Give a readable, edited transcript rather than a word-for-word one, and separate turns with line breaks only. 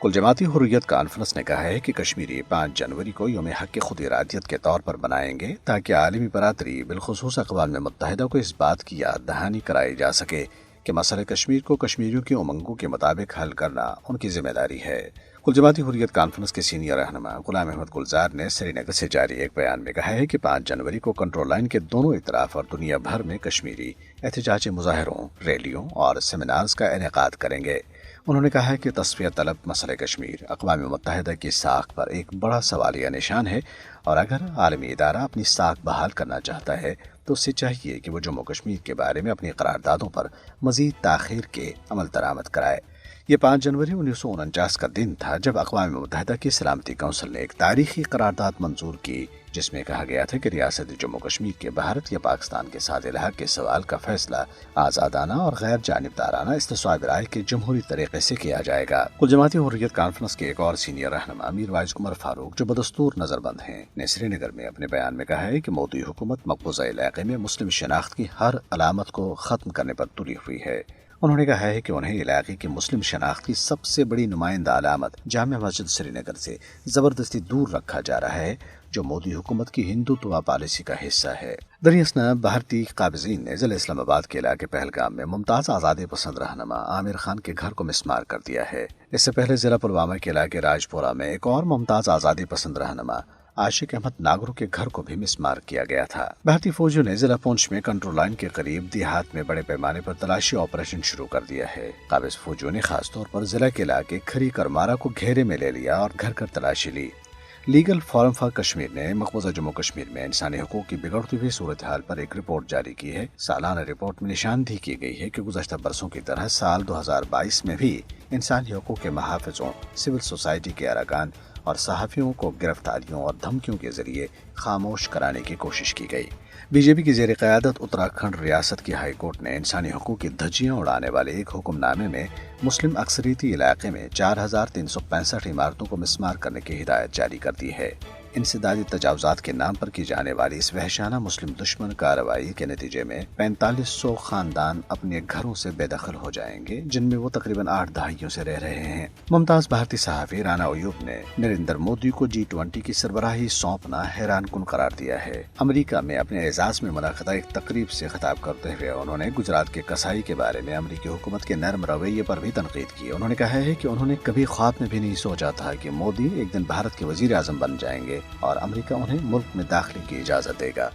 کل جماعتی حریت کانفرنس نے کہا ہے کہ کشمیری 5 جنوری کو یوم حق خود ارادیت کے طور پر بنائیں گے تاکہ عالمی برادری بالخصوص اقوام متحدہ کو اس بات کی یاد دہانی کرائی جا سکے کہ مسئلہ کشمیر کو کشمیریوں کی امنگوں کے مطابق حل کرنا ان کی ذمہ داری ہے۔ کل جماعتی حریت کانفرنس کے سینئر رہنما غلام احمد گلزار نے سری نگر سے جاری ایک بیان میں کہا ہے کہ 5 جنوری کو کنٹرول لائن کے دونوں اطراف اور دنیا بھر میں کشمیری احتجاجی مظاہروں، ریلیوں اور سیمینارز کا انعقاد کریں گے۔ انہوں نے کہا ہے کہ تصفیہ طلب مسئلہ کشمیر اقوام متحدہ کی ساکھ پر ایک بڑا سوالیہ نشان ہے، اور اگر عالمی ادارہ اپنی ساکھ بحال کرنا چاہتا ہے تو اس سے چاہیے کہ وہ جموں کشمیر کے بارے میں اپنی قراردادوں پر مزید تاخیر کے عمل درآمد کرائے۔ یہ 5 جنوری 1949 کا دن تھا جب اقوام متحدہ کی سلامتی کونسل نے ایک تاریخی قرارداد منظور کی جس میں کہا گیا تھا کہ ریاست جموں کشمیر کے بھارت یا پاکستان کے ساتھ الحاق کے سوال کا فیصلہ آزادانہ اور غیر جانبدارانہ استصواب رائے کے جمہوری طریقے سے کیا جائے گا۔ کل جماعتی حریت کانفرنس کے ایک اور سینئر رہنما میر واعظ عمر فاروق جو بدستور نظر بند ہیں نے سری نگر میں اپنے بیان میں کہا ہے کہ مودی حکومت مقبوضہ علاقے میں مسلم شناخت کی ہر علامت کو ختم کرنے پر تلی ہوئی ہے۔ انہوں نے کہا ہے کہ انہیں علاقے کی مسلم شناخت کی سب سے بڑی نمائندہ علامت جامع مسجد سری نگر سے زبردستی دور رکھا جا رہا ہے جو مودی حکومت کی ہندوتوا پالیسی کا حصہ ہے۔ دریاسنا بھارتی قابضین نے ضلع اسلام آباد کے علاقے پہلگام میں ممتاز آزادی پسند رہنما عامر خان کے گھر کو مسمار کر دیا ہے۔ اس سے پہلے ضلع پلوامہ کے علاقے راجپورہ میں ایک اور ممتاز آزادی پسند رہنما عاشق احمد ناگرو کے گھر کو بھی مسمار کیا گیا تھا۔ بھارتی فوجیوں نے ضلع پونچھ میں کنٹرول لائن کے قریب دیہات میں بڑے پیمانے پر تلاشی آپریشن شروع کر دیا ہے۔ قابض فوجیوں نے خاص طور پر ضلع کے علاقے کھری کرمارا کو گھیرے میں لے لیا اور گھر گھر تلاشی لی۔ لیگل فورم فار کشمیر نے مقبوضہ جموں کشمیر میں انسانی حقوق کی بگڑتی ہوئی صورتحال پر ایک رپورٹ جاری کی ہے۔ سالانہ رپورٹ میں نشاندہی کی گئی ہے کہ گزشتہ برسوں کی طرح سال 2022 میں بھی انسانی حقوق کے محافظوں، سول سوسائٹی کے ارکان اور صحافیوں کو گرفتاریوں اور دھمکیوں کے ذریعے خاموش کرانے کی کوشش کی گئی۔ بی جے پی کی زیر قیادت اتراکھنڈ ریاست کی ہائی کورٹ نے انسانی حقوق کی دھجیاں اڑانے والے ایک حکم نامے میں مسلم اکثریتی علاقے میں 4365 عمارتوں کو مسمار کرنے کی ہدایت جاری کر دی ہے۔ انسدادی تجاوزات کے نام پر کی جانے والی اس وحشانہ مسلم دشمن کارروائی کے نتیجے میں 4500 خاندان اپنے گھروں سے بے دخل ہو جائیں گے جن میں وہ تقریباً 8 دہائیوں سے رہ رہے ہیں۔ ممتاز بھارتی صحافی رانا ایوب نے نریندر مودی کو G20 کی سربراہی سونپنا حیران کن قرار دیا ہے۔ امریکہ میں اپنے اعزاز میں منعقدہ ایک تقریب سے خطاب کرتے ہوئے انہوں نے گجرات کے کسائی کے بارے میں امریکی حکومت کے نرم رویے پر بھی تنقید کی۔ انہوں نے کہا ہے کہ انہوں نے کبھی خواب میں بھی نہیں سوچا تھا کہ مودی ایک دن بھارت کے وزیر اعظم بن جائیں گے اور امریکہ انہیں ملک میں داخلے کی اجازت دے گا۔